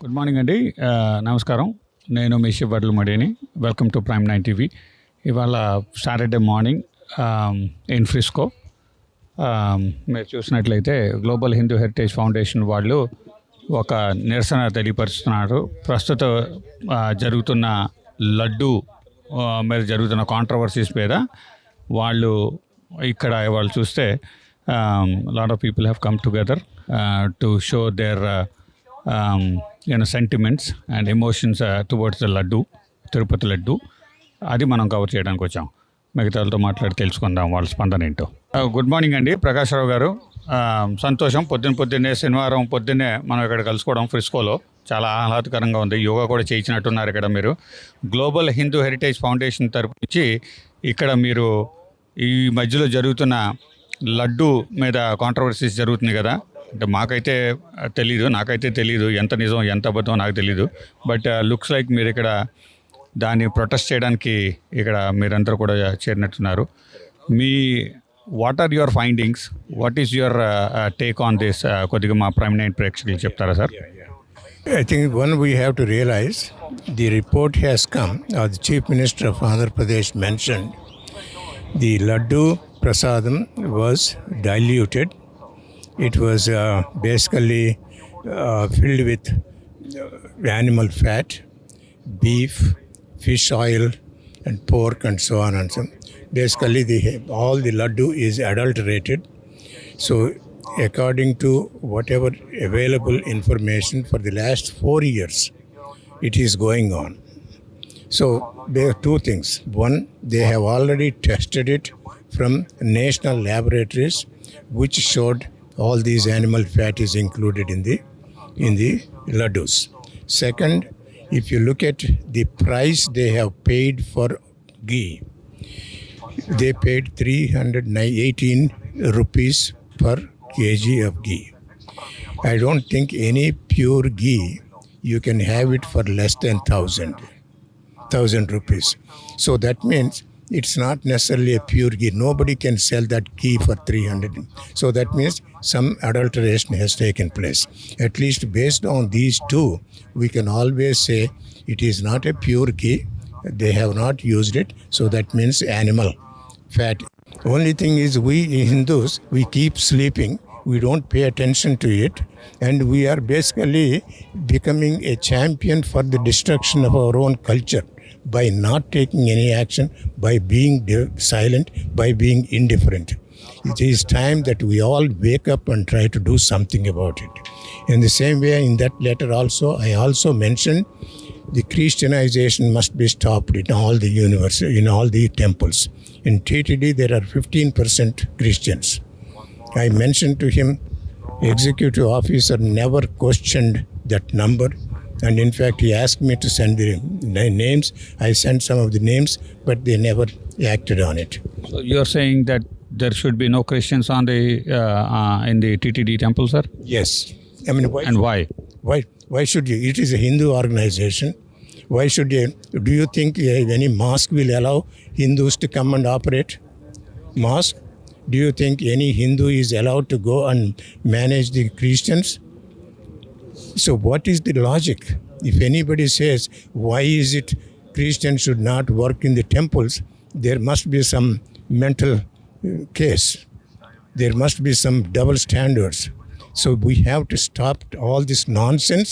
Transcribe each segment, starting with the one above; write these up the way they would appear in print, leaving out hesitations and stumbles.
Good morning అండి. నమస్కారం. నేను మీ శివడ్లు మడిని. Welcome to Prime9 TV. ఇవాళ సాటర్డే మార్నింగ్ ఇన్ ఫ్రిస్కో. మీరు చూసినట్లయితే గ్లోబల్ హిందూ హెరిటేజ్ ఫౌండేషన్ వాళ్ళు ఒక నిరసన తెలియపరుస్తున్నారు. ప్రస్తుత జరుగుతున్న లడ్డు మీద జరుగుతున్న కాంట్రవర్సీస్ మీద వాళ్ళు చూస్తే lot of people have come together to show their sentiments and emotions towards the laddu, Tirupati laddu. అది మనం కవర్ చేయడానికి వచ్చాం. మిగతా వాళ్ళతో మాట్లాడి తెలుసుకుందాం వాళ్ళ స్పందన ఏంటో. గుడ్ మార్నింగ్ అండి ప్రకాశ్రావు గారు. సంతోషం. పొద్దున్నే శనివారం పొద్దున్నే మనం ఇక్కడ కలుసుకోవడం ఫ్రిస్కోలో చాలా ఆహ్లాదకరంగా ఉంది. యోగా కూడా చేయించినట్టున్నారు ఇక్కడ మీరు. గ్లోబల్ హిందూ హెరిటేజ్ ఫౌండేషన్ తరపు నుంచి ఇక్కడ మీరు ఈ మధ్యలో జరుగుతున్న లడ్డు మీద కాంట్రవర్సీస్ జరుగుతుంది కదా. అంటే నాకైతే తెలీదు ఎంత నిజం ఎంత అబద్ధం నాకు తెలీదు. బట్ లుక్స్ లైక్ మీరు ఇక్కడ దాన్ని ప్రొటెస్ట్ చేయడానికి ఇక్కడ మీరందరూ కూడా చేరినట్టున్నారు. What are your findings? What is your take on this? కొద్దిగా మా Prime9 ప్రేక్షకులు చెప్తారా sir? I think one we have to realize the report has come, the Chief Minister of Andhra Pradesh mentioned the Ladu Prasadam was diluted. It was basically filled with animal fat, beef, fish oil and pork and so on and so on. Basically all the laddu is adulterated. So according to whatever available information for the last 4 years, it is going on. So there are two things. One, they have already tested it from national laboratories, which showed all these animal fat is included in the laddus. Second, if you look at the price they have paid for ghee, they paid 318 rupees per kg of ghee. I don't think any pure ghee you can have it for less than 1,000 rupees. So that means it's not necessarily a pure ghee. Nobody can sell that ghee for 300. So that means some adulteration has taken place. At least based on these two, we can always say it is not a pure ghee. They have not used it. So that means animal fat. Only thing is we Hindus, we keep sleeping. We don't pay attention to it. And we are basically becoming a champion for the destruction of our own culture by not taking any action, by being silent, by being indifferent. It is time that we all wake up and try to do something about it. In the same way, in that letter also, I also mentioned the Christianization must be stopped in all the in all the temples. In TTD, there are 15% Christians. I mentioned to him, executive officer never questioned that number. And in fact, he asked me to send the names. I sent some of the names, but they never acted on it. So you're saying that there should be no Christians on in the TTD temple, sir? Yes. I mean, why? And why? Why should you? It is a Hindu organization. Why should you? Do you think any mosque will allow Hindus to come and operate? Mosque? Do you think any Hindu is allowed to go and manage the Christians? So what is the logic? If anybody says, why is it Christians should not work in the temples, there must be some mental case. There must be some double standards. So we have to stop all this nonsense,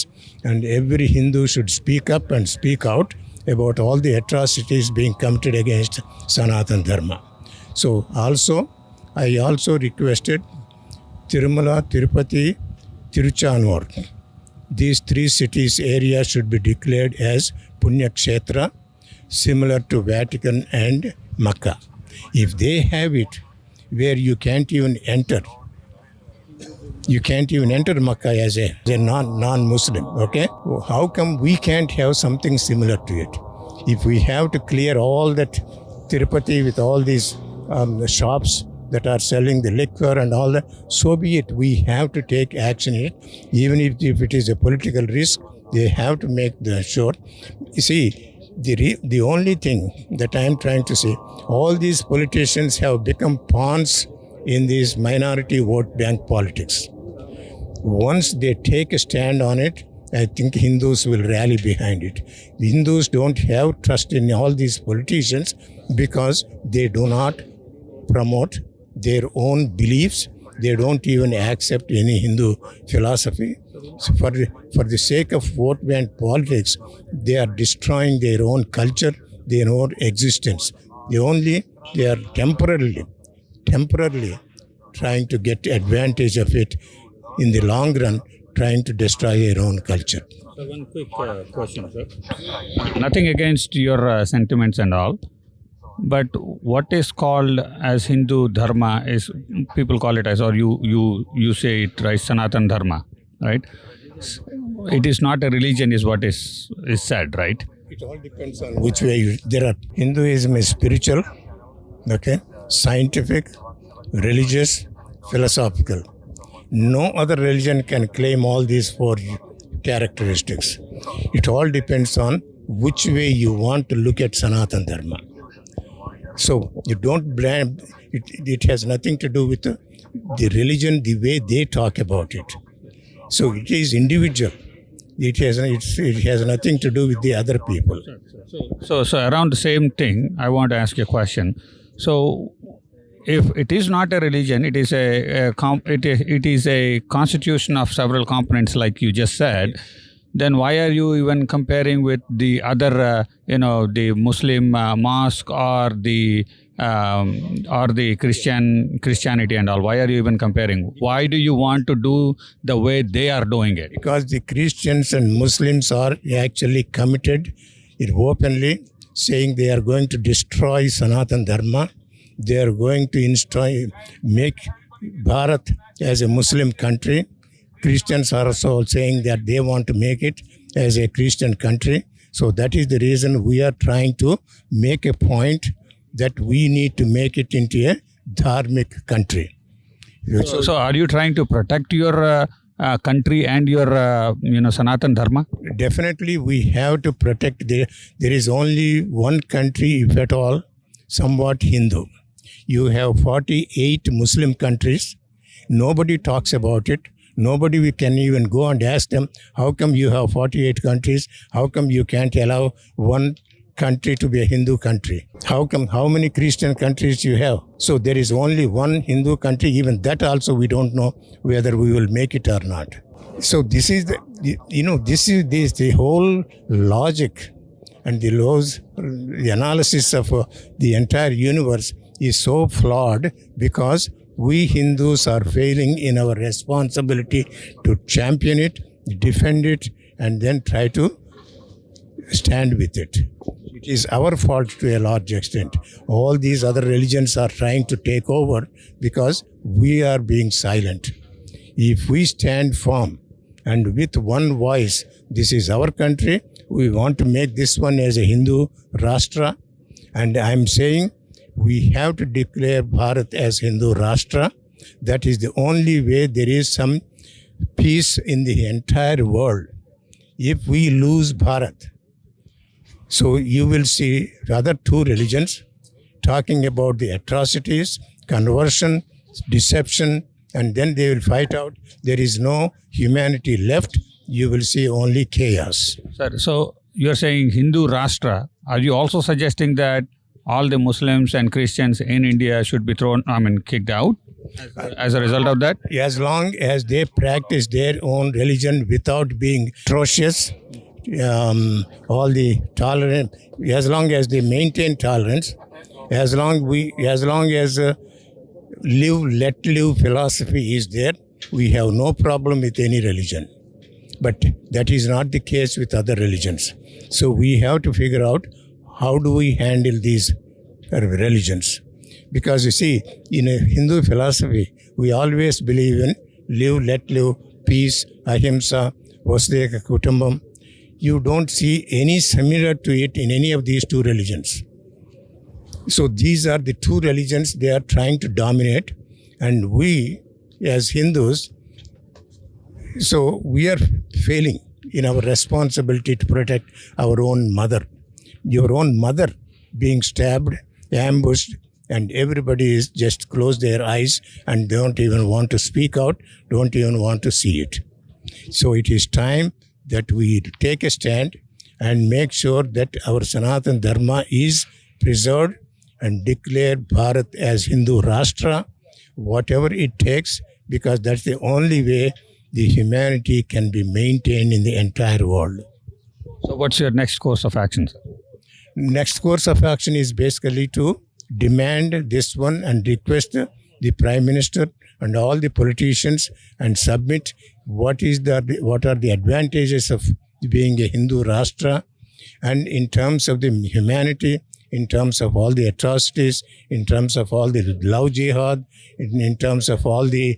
and every Hindu should speak up and speak out about all the atrocities being committed against Sanatan Dharma. So I also requested Tirumala, Tirupati, Tiruchanur. These 3 cities area should be declared as Punya Kshetra, similar to Vatican and Makkah. If they have it where you can't even enter Makkah as a non-Muslim, okay? How come we can't have something similar to it? If we have to clear all that Tirupati with all these shops that are selling the liquor and all that, so be it. We have to take action in it. Even if it is a political risk, they have to make the sure. You see, the only thing that I am trying to say, all these politicians have become pawns in these minority vote bank politics. Once they take a stand on it I think Hindus will rally behind it. The Hindus don't have trust in all these politicians because they do not promote their own beliefs. They don't even accept any Hindu philosophy. So for the sake of vote bank politics, they are destroying their own culture, their own existence. They are temporarily trying to get advantage of it. In the long run, trying to destroy their own culture. So one quick question, sir. Nothing against your sentiments and all, but what is called as Hindu dharma is, people call it as, or you say it right, Sanatan dharma, right? It is not a religion, is what is said, right? It all depends on which way there are. Hinduism is spiritual, okay, scientific, religious, philosophical. No other religion can claim all these four characteristics. It all depends on which way you want to look at Sanatan Dharma. So you don't blame, it has nothing to do with the religion, the way they talk about it. So it is individual. It has nothing to do with the other people. So around the same thing, I want to ask you a question. So if it is not a religion, it is it is a constitution of several components, like you just said. Then why are you even comparing with the other, the Muslim mosque or the Christianity and all? Why are you even comparing? Why do you want to do the way they are doing it? Because the Christians and Muslims are actually committed it openly, saying they are going to destroy Sanatan Dharma. They are going to make Bharat as a Muslim country. Christians are also saying that they want to make it as a Christian country. So that is the reason we are trying to make a point that we need to make it into a dharmic country. So are you trying to protect your country and your Sanatan Dharma? Definitely we have to protect. There is only one country, if at all, somewhat Hindu. You have 48 Muslim countries. Nobody talks about it. Nobody we can even go and ask them, how come you have 48 countries? How come you can't allow one country to be a Hindu country? How many Christian countries you have? So there is only one Hindu country. Even that also we don't know whether we will make it or not. So this is the whole logic and the analysis of the entire universe is so flawed because we Hindus are failing in our responsibility to champion it, defend it, and then try to stand with it. It is our fault to a large extent. All these other religions are trying to take over because we are being silent. If we stand firm and with one voice, this is our country, we want to make this one as a Hindu Rashtra, and I am saying we have to declare Bharat as Hindu Rashtra. That is the only way there is some peace in the entire world. If we lose Bharat, so you will see other two religions talking about the atrocities, conversion, deception, and then they will fight out. There is no humanity left. You will see only chaos. Sir, so you're saying Hindu Rashtra. Are you also suggesting that all the Muslims and Christians in India should be kicked out as a result of that? As long as they practice their own religion without being atrocious, all the tolerant, as long as they maintain tolerance, as long as let live philosophy is there, we have no problem with any religion. But that is not the case with other religions. So we have to figure out how do we handle these religions. Because you see, in a Hindu philosophy, we always believe in live, let live, peace, ahimsa, vasudhaiva kutumbam. You don't see any similar to it in any of these two religions. So these are the two religions they are trying to dominate, and we as Hindus, so we are failing in our responsibility to protect our own mother. Your own mother being stabbed, ambushed, and everybody is just close their eyes and don't even want to speak out, don't even want to see it. So it is time that we take a stand and make sure that our Sanatan Dharma is preserved and declare Bharat as Hindu Rashtra, whatever it takes, because that's the only way the humanity can be maintained in the entire world. So what's your next course of action, sir? Next course of action is basically to demand this one and request the Prime Minister and all the politicians and submit what are the advantages of being a Hindu Rashtra, and in terms of the humanity, in terms of all the atrocities, in terms of all the love jihad, in terms of all the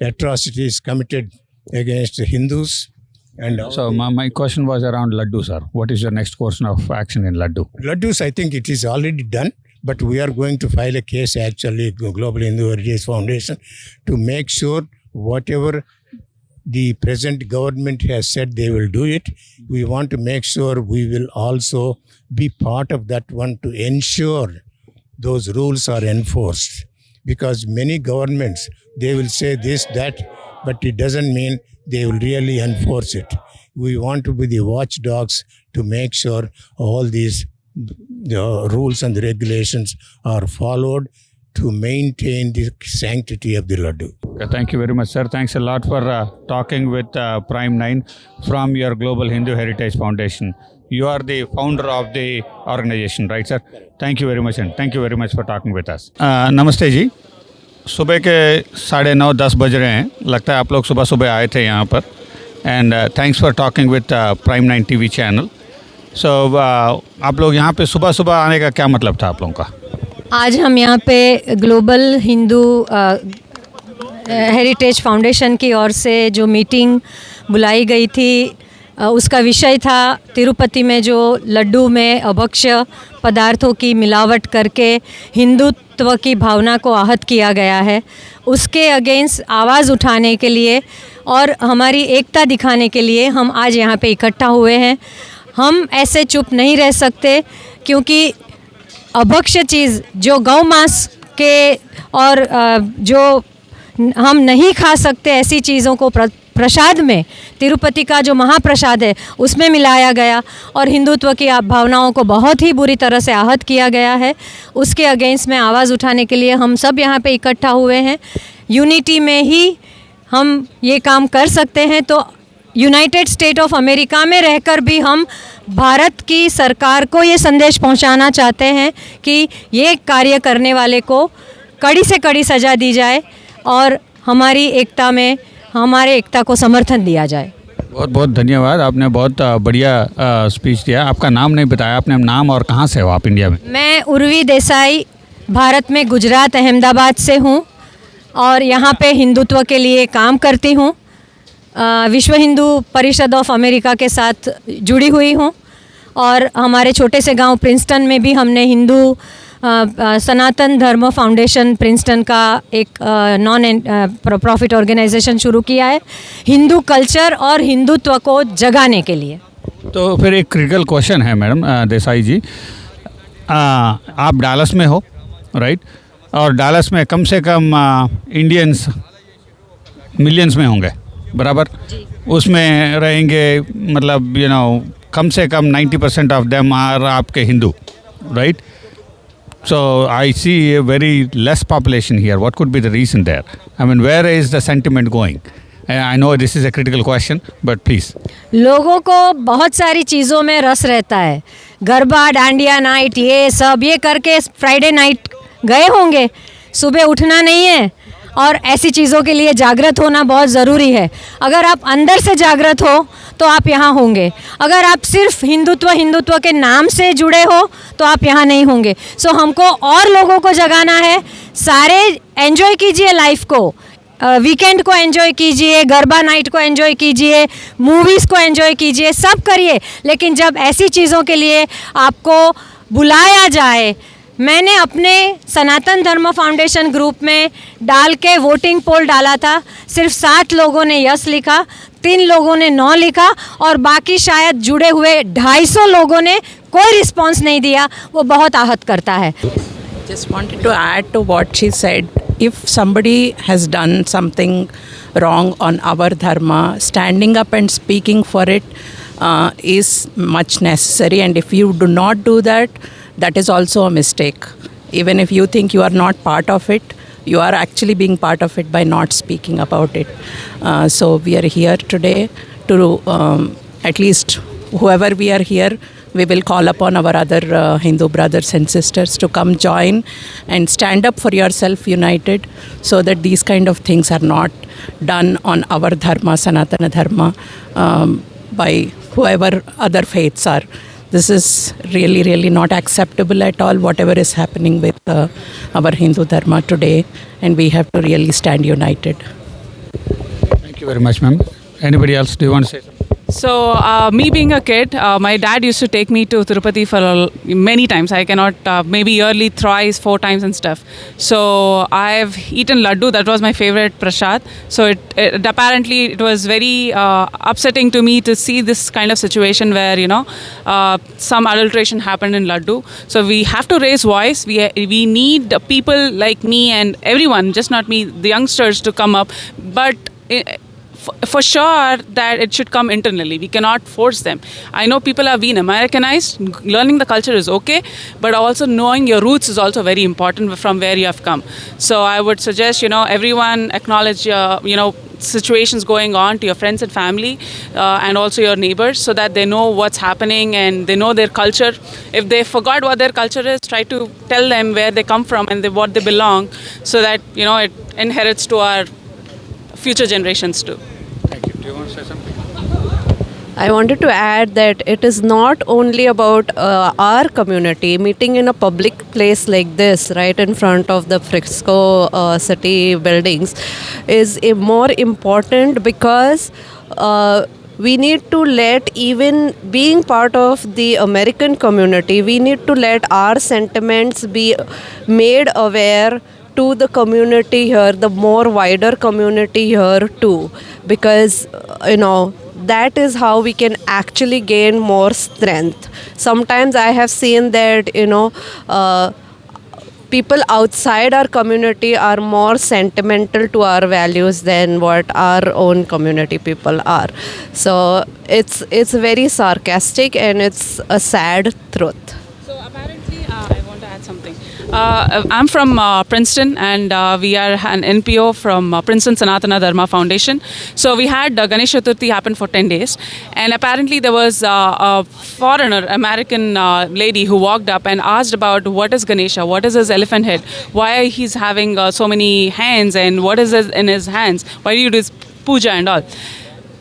atrocities committed against the Hindus. And So my question was around Laddu, sir. What is your next course of action in Laddu? Laddus, I think it is already done, but we are going to file a case actually, Global Hindu Heritage Foundation, to make sure whatever the present government has said they will do it. We want to make sure we will also be part of that one to ensure those rules are enforced. Because many governments, they will say this, that, but it doesn't mean they will really enforce it. We want to be the watchdogs to make sure all these rules and the regulations are followed to maintain the sanctity of the Laddu. Thank you very much, sir. Thanks a lot for talking with Prime9 from your Global Hindu Heritage Foundation. You are the founder of the organization, right, sir? Thank you very much, and thank you very much for talking with us. नमस्ते जी. सुबह के 9:30-10 बज रहे हैं. लगता है आप लोग सुबह सुबह आए थे यहाँ पर. And thanks for talking with Prime9 TV channel. So आप लोग यहाँ पे सुबह सुबह आने का क्या मतलब था आप लोगों का? आज हम यहाँ पे ग्लोबल हिंदू हेरिटेज फाउंडेशन की ओर से जो मीटिंग बुलाई गई थी, उसका विषय था तिरुपति में जो लड्डू में अभक्ष्य पदार्थों की मिलावट करके हिंदुत्व की भावना को आहत किया गया है, उसके अगेंस्ट आवाज़ उठाने के लिए और हमारी एकता दिखाने के लिए हम आज यहाँ पे इकट्ठा हुए हैं. हम ऐसे चुप नहीं रह सकते, क्योंकि अभक्ष्य चीज़ जो गौ मांस के और जो हम नहीं खा सकते, ऐसी चीज़ों को प्रसाद में, तिरुपति का जो महाप्रसाद है उसमें मिलाया गया और हिंदुत्व की भावनाओं को बहुत ही बुरी तरह से आहत किया गया है. उसके अगेंस्ट में आवाज़ उठाने के लिए हम सब यहाँ पे इकट्ठा हुए हैं. यूनिटी में ही हम ये काम कर सकते हैं. तो यूनाइटेड स्टेट ऑफ अमेरिका में रहकर भी हम भारत की सरकार को ये संदेश पहुंचाना चाहते हैं कि ये कार्य करने वाले को कड़ी से कड़ी सज़ा दी जाए और हमारी एकता में हमारे एकता को समर्थन दिया जाए. बहुत बहुत धन्यवाद. आपने बहुत बढ़िया स्पीच दिया. आपका नाम नहीं बताया आपने, नाम और कहाँ से हो आप इंडिया में? मैं उर्वी देसाई, भारत में गुजरात अहमदाबाद से हूँ और यहाँ पे हिंदुत्व के लिए काम करती हूँ. विश्व हिंदू परिषद ऑफ अमेरिका के साथ जुड़ी हुई हूँ और हमारे छोटे से गांव प्रिंसटन में भी हमने हिंदू सनातन धर्म फाउंडेशन प्रिंसटन का एक नॉन प्रॉफिट ऑर्गेनाइजेशन शुरू किया है, हिंदू कल्चर और हिंदुत्व को जगाने के लिए. तो फिर एक क्रिटिकल क्वेश्चन है मैडम देसाई जी. आप डालस में हो, राइट? और डालस में कम से कम इंडियंस मिलियंस में होंगे, बराबर? उसमें रहेंगे, मतलब कम से कम 90% ऑफ देम आर आपके Hindu, right? So I see a very less population here. What could be the reason there? I mean, where is the sentiment going? I know this is a critical question, but please. लोगों को बहुत सारी चीज़ों में रस रहता है. Garba, dandiya night, ये सब ये करके फ्राइडे नाइट गए होंगे. सुबह उठना नहीं है और ऐसी चीज़ों के लिए जागृत होना बहुत ज़रूरी है. अगर आप अंदर से जागृत हो तो आप यहाँ होंगे. अगर आप सिर्फ हिंदुत्व के नाम से जुड़े हो तो आप यहाँ नहीं होंगे. सो हमको और लोगों को जगाना है. सारे एंजॉय कीजिए लाइफ को, वीकेंड को एंजॉय कीजिए, गरबा नाइट को एंजॉय कीजिए, मूवीज़ को एंजॉय कीजिए, सब करिए. लेकिन जब ऐसी चीज़ों के लिए आपको बुलाया जाए, मैंने अपने सनातन धर्म फाउंडेशन ग्रुप में डाल के वोटिंग पोल डाला था. सिर्फ 7 लोगों ने यस लिखा, 3 लोगों ने नो लिखा और बाकी शायद जुड़े हुए 250 लोगों ने कोई रिस्पांस नहीं दिया. वो बहुत आहत करता है. Just wanted to add to what she said. If somebody has done something wrong on our dharma, standing up and speaking for it is much necessary. And if you do not do that, that is also a mistake. Even if you think you are not part of it, you are actually being part of it by not speaking about it. So we are here today to at least whoever we are here, we will call upon our other Hindu brothers and sisters to come join and stand up for yourself united, so that these kind of things are not done on our dharma, Sanatana dharma, by whoever other faiths are. This is really, really not acceptable at all, whatever is happening with our Hindu dharma today, and we have to really stand united. Thank you very much, ma'am. Anybody else? Do you want to say something? So, me being a kid, my dad used to take me to Tirupati for many times. I cannot, maybe yearly thrice, 4 times and stuff. So, I've eaten laddu. That was my favorite prasad. So, apparently it was very upsetting to me to see this kind of situation where, some adulteration happened in laddu. So, we have to raise voice. We need people like me and everyone, just not me, the youngsters to come up. But for sure that it should come internally. We cannot force them. I know people are being Americanized. Learning the culture is okay, but also knowing your roots is also very important from where you have come. So I would suggest, everyone acknowledge situations going on to your friends and family, and also your neighbors, so that they know what's happening and they know their culture. If they forgot what their culture is, try to tell them where they come from and what they belong, so that it inherits to our future generations too. Thank you. Do you want to say something? I wanted to add that it is not only about our community meeting in a public place like this, right in front of the Frisco city buildings, is more important, because we need to let, even being part of the American community, we need to let our sentiments be made aware to the community here, the more wider community here too, because that is how we can actually gain more strength. Sometimes I have seen that people outside our community are more sentimental to our values than what our own community people are. So it's very sarcastic, and it's a sad truth. So apparently, I want to add something. I'm from Princeton, and we are an NPO from Princeton Sanatana Dharma Foundation. So we had Ganesh Chaturthi happen for 10 days, and apparently there was a foreigner, American lady, who walked up and asked about what is Ganesha, what is his elephant head, why he's having so many hands, and what is in his hands, why do you do this puja and all.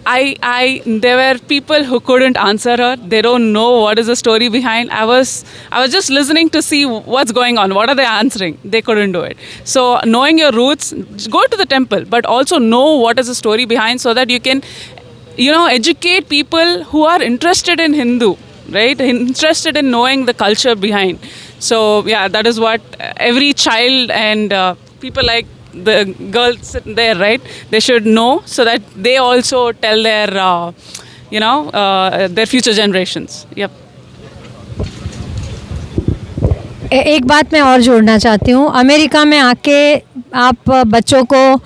There were people who couldn't answer her. They don't know what is the story behind. I was just listening to see what's going on. What are they answering? They couldn't do it. So knowing your roots, go to the temple, but also know what is the story behind, so that you can, educate people who are interested in Hindu, right? Interested in knowing the culture behind. So yeah, that is what every child and people like the girls sitting there, right? They should know, so that they also tell their, their future generations. Yep. एक बात मैं और जोड़ना चाहती हूँ। America में आके आप बच्चों को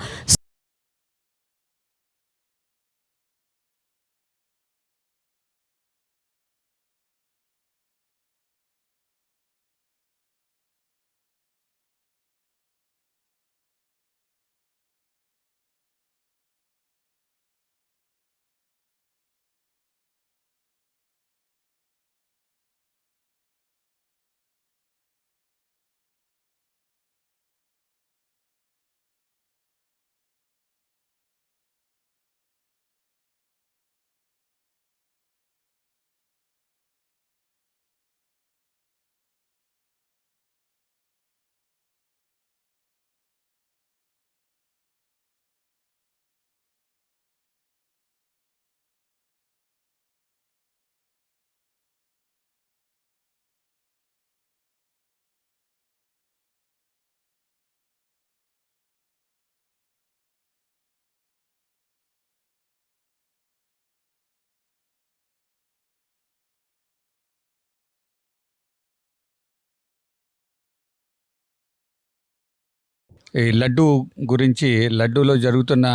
ఈ లడ్డు గురించి, లడ్డూలో జరుగుతున్న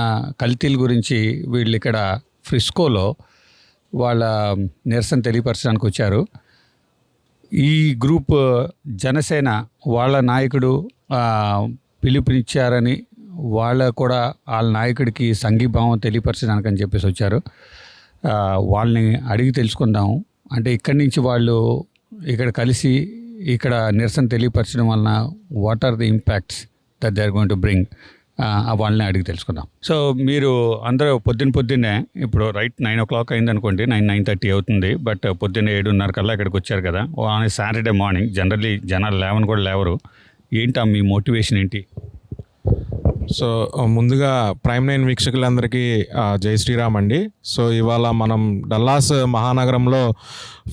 కల్తీల గురించి వీళ్ళు ఇక్కడ ఫ్రిస్కోలో వాళ్ళ నిరసన తెలియపరచడానికి వచ్చారు. ఈ గ్రూప్ జనసేన వాళ్ళ నాయకుడు పిలుపునిచ్చారని వాళ్ళ నాయకుడికి సంఘీభావం తెలియపరచడానికి అని చెప్పేసి వచ్చారు. వాళ్ళని అడిగి తెలుసుకుందాం. అంటే ఇక్కడి నుంచి వాళ్ళు ఇక్కడ కలిసి ఇక్కడ నిరసన తెలియపరచడం వలన what are the impacts that they are going to bring, వాళ్ళని అడిగి తెలుసుకుందాం. సో మీరు అందరూ పొద్దున్నే ఇప్పుడు రైట్ 9 o'clock అయింది అనుకోండి, 9:30 అవుతుంది. బట్ పొద్దున్న 7:30 కల్లా ఇక్కడికి వచ్చారు కదా. ఆన్ సాటర్డే మార్నింగ్ జనరల్లీ జనాలు లేవని కూడా లేవరు. ఏంటా మీ మోటివేషన్ ఏంటి? సో ముందుగా ప్రైమ్9 వీక్షకులందరికీ జై శ్రీరామ్ అండి. సో ఇవాళ మనం డల్లాస్ మహానగరంలో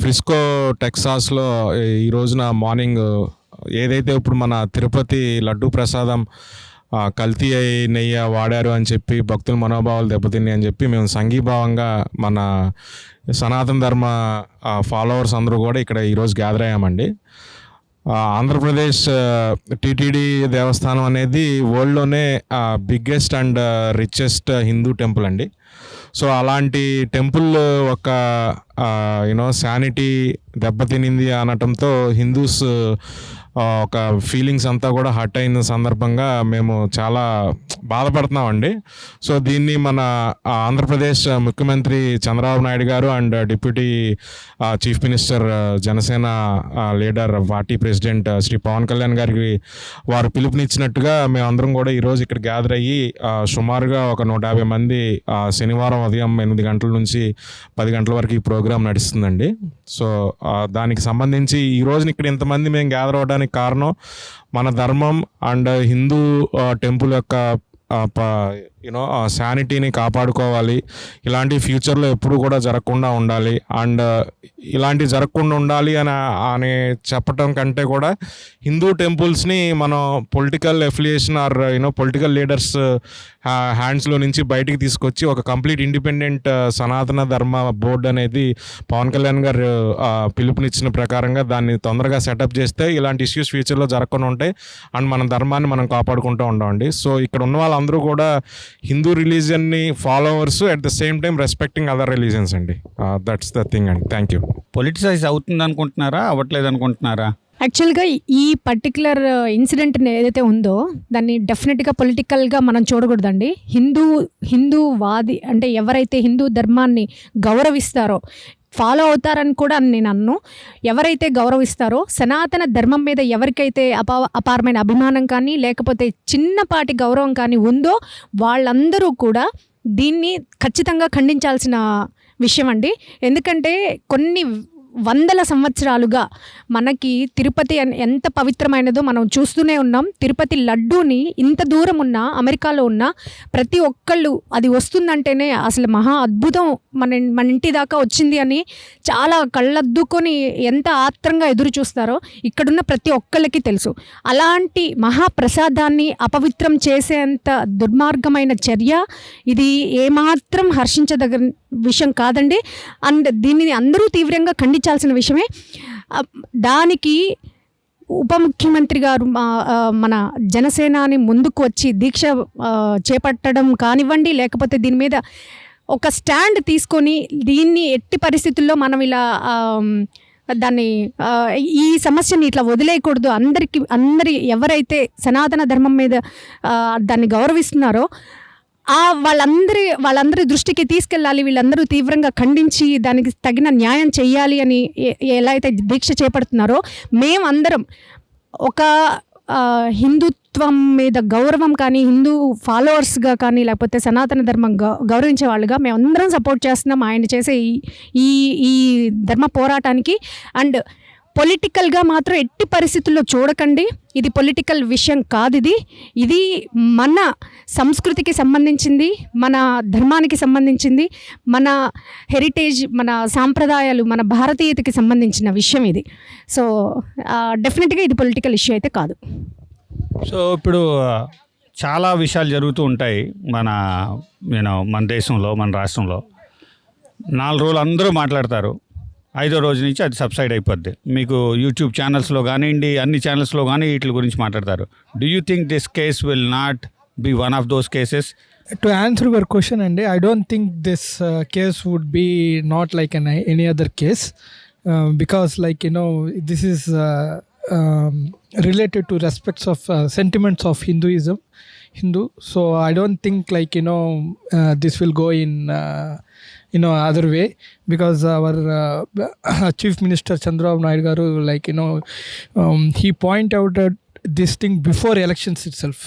ఫ్రిస్కో టెక్సాస్లో ఈ రోజున మార్నింగ్ ఏదైతే ఇప్పుడు మన తిరుపతి లడ్డూ ప్రసాదం కల్తీ నెయ్యి వాడారు అని చెప్పి భక్తుల మనోభావాలు దెబ్బతిన్నాయి అని చెప్పి మేము సంఘీభావంగా మన సనాతన ధర్మ ఫాలోవర్స్ అందరూ కూడా ఇక్కడ ఈరోజు గ్యాదర్ అయ్యామండి. ఆంధ్రప్రదేశ్ టీటీడీ దేవస్థానం అనేది వరల్డ్లోనే biggest and richest Hindu temple అండి. సో అలాంటి టెంపుల్ ఒక శానిటీ దెబ్బతినింది అనటంతో హిందూస్ ఒక ఫీలింగ్స్ అంతా కూడా హర్ట్ అయిన సందర్భంగా మేము చాలా బాధపడుతున్నామండి. సో దీన్ని మన ఆంధ్రప్రదేశ్ ముఖ్యమంత్రి చంద్రబాబు నాయుడు గారు and deputy chief minister Janasena leader party president Shri Pawan Kalyan గారికి వారు పిలుపునిచ్చినట్టుగా మేమందరం కూడా ఈరోజు ఇక్కడ గ్యాదర్ అయ్యి సుమారుగా ఒక 150 మంది శనివారం ఉదయం 8 గంటల నుంచి 10 గంటల వరకు ఈ ప్రోగ్రాం నడుస్తుందండి. సో దానికి సంబంధించి ఈ రోజున ఇక్కడ ఇంతమంది మేము గ్యాదర్ అవ్వడానికి కారణం మన ధర్మం అండ్ హిందూ టెంపుల్ యొక్క శానిటీని కాపాడుకోవాలి. ఇలాంటి ఫ్యూచర్లో ఎప్పుడు కూడా జరగకుండా ఉండాలి. అండ్ ఇలాంటి జరగకుండా ఉండాలి అని చెప్పటం కంటే కూడా హిందూ టెంపుల్స్ని మనం political affiliation or political leaders హ్యాండ్స్లో నుంచి బయటికి తీసుకొచ్చి ఒక కంప్లీట్ ఇండిపెండెంట్ సనాతన ధర్మ బోర్డు అనేది పవన్ కళ్యాణ్ గారు పిలుపునిచ్చిన ప్రకారంగా దాన్ని తొందరగా సెటప్ చేస్తే ఇలాంటి ఇష్యూస్ ఫ్యూచర్లో జరగకుండా ఉంటాయి అండ్ మన ధర్మాన్ని మనం కాపాడుకుంటూ ఉంటామండి. సో ఇక్కడ ఉన్న వాళ్ళందరూ కూడా హిందూ రిలీజియన్ని followers at the same time respecting other religions అండి. దట్స్ ద థింగ్ అండి. Thank you. పొలిటిసైజ్ అవుతుంది అనుకుంటున్నారా, అవ్వట్లేదు అనుకుంటున్నారా? యాక్చువల్గా ఈ పర్టికులర్ ఇన్సిడెంట్ ఏదైతే ఉందో దాన్ని డెఫినెట్గా పొలిటికల్గా మనం చూడకూడదండి. హిందూవాది అంటే ఎవరైతే హిందూ ధర్మాన్ని గౌరవిస్తారో, ఫాలో అవుతారని కూడా నేను అన్ను, ఎవరైతే గౌరవిస్తారో సనాతన ధర్మం మీద ఎవరికైతే అపారమైన అభిమానం కానీ లేకపోతే చిన్నపాటి గౌరవం కానీ ఉందో వాళ్ళందరూ కూడా దీన్ని ఖచ్చితంగా ఖండించాల్సిన విషయం అండి. ఎందుకంటే కొన్ని వందల సంవత్సరాలుగా మనకి తిరుపతి ఎంత పవిత్రమైనదో మనం చూస్తూనే ఉన్నాం. తిరుపతి లడ్డూని ఇంత దూరం ఉన్న అమెరికాలో ఉన్న ప్రతి ఒక్కళ్ళు అది వస్తుందంటేనే అసలు మహా అద్భుతం, మన ఇంటి దాకా వచ్చింది అని చాలా కళ్ళద్దుకొని ఎంత ఆత్రంగా ఎదురు చూస్తారో ఇక్కడున్న ప్రతి ఒక్కళ్ళకి తెలుసు. అలాంటి మహాప్రసాదాన్ని అపవిత్రం చేసేంత దుర్మార్గమైన చర్య ఇది ఏమాత్రం హర్షించదగ్గ విషయం కాదండి. అండ్ దీనిని అందరూ తీవ్రంగా ఖండించాల్సిన విషయమే. దానికి ఉప ముఖ్యమంత్రి గారు మన జనసేనాని ముందుకు వచ్చి దీక్ష చేపట్టడం కానివ్వండి, లేకపోతే దీని మీద ఒక స్టాండ్ తీసుకొని దీన్ని ఎట్టి పరిస్థితుల్లో మనం ఇలా దాన్ని ఈ సమస్యని ఇట్లా వదిలేయకూడదు, అందరి ఎవరైతే సనాతన ధర్మం మీద దాన్ని గౌరవిస్తున్నారో వాళ్ళందరి దృష్టికి తీసుకెళ్ళాలి. వీళ్ళందరూ తీవ్రంగా ఖండించి దానికి తగిన న్యాయం చేయాలి అని ఎలా అయితే దీక్ష చేపడుతున్నారో మేమందరం ఒక హిందుత్వం మీద గౌరవం కానీ, హిందూ ఫాలోవర్స్గా కానీ, లేకపోతే సనాతన ధర్మం గౌరవించే వాళ్ళుగా మేమందరం సపోర్ట్ చేస్తున్నాం ఆయన చేసే ఈ ధర్మ పోరాటానికి. అండ్ పొలిటికల్గా మాత్రం ఎట్టి పరిస్థితుల్లో చూడకండి. ఇది పొలిటికల్ విషయం కాదు. ఇది మన సంస్కృతికి సంబంధించింది, మన ధర్మానికి సంబంధించింది, మన హెరిటేజ్, మన సాంప్రదాయాలు, మన భారతీయతకి సంబంధించిన విషయం ఇది. సో డెఫినెట్గా ఇది పొలిటికల్ ఇష్యూ అయితే కాదు. సో ఇప్పుడు చాలా విషయాలు జరుగుతూ ఉంటాయి మన దేశంలో, మన రాష్ట్రంలో. 4 రోజులు అందరూ మాట్లాడతారు. 5వ రోజు నుంచి అది సబ్సైడ్ అయిపోద్ది. మీకు యూట్యూబ్ ఛానల్స్లో కానివ్వండి, అన్ని ఛానల్స్లో కానీ వీటి గురించి మాట్లాడతారు. Do you think this case will not be one of those cases? To answer your question, Andy, I don't think this case would be not like any other case, because this is related to respects of sentiments of Hindu. So I don't think this will go in other way, because our Chief Minister Chandrababu Naidu garu he point out this thing before elections itself.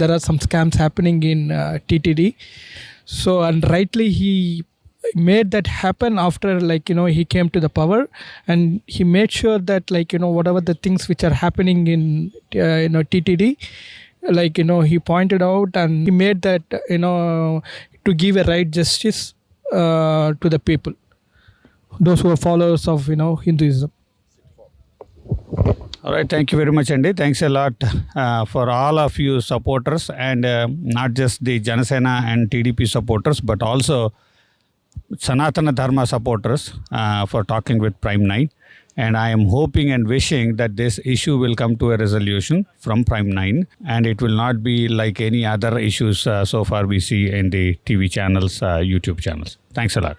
There are some scams happening in TTD. So, and rightly he made that happen after he came to the power, and he made sure that whatever the things which are happening in TTD, he pointed out, and he made that to give a right justice to the people, those who are followers of Hinduism. All right, thank you very much, Andy. Thanks a lot for all of you supporters, and not just the Janasena and TDP supporters, but also Sanatana Dharma supporters for talking with Prime9. And I am hoping and wishing that this issue will come to a resolution from Prime9, and it will not be like any other issues so far we see in the TV channels, YouTube channels. Thanks a lot.